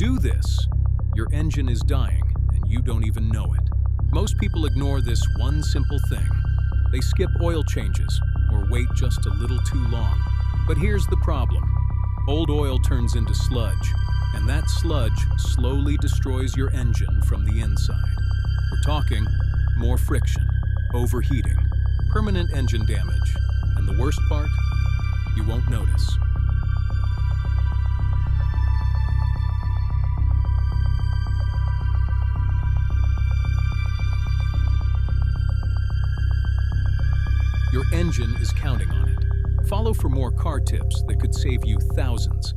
do this, your engine is dying and you don't even know it. Most people ignore this one simple thing. They skip oil changes or wait just a little too long. But here's the problem. Old oil turns into sludge, and that sludge slowly destroys your engine from the inside. We're talking more friction, overheating, permanent engine damage, and the worst part, you won't notice. Your engine is counting on it. Follow for more car tips that could save you thousands.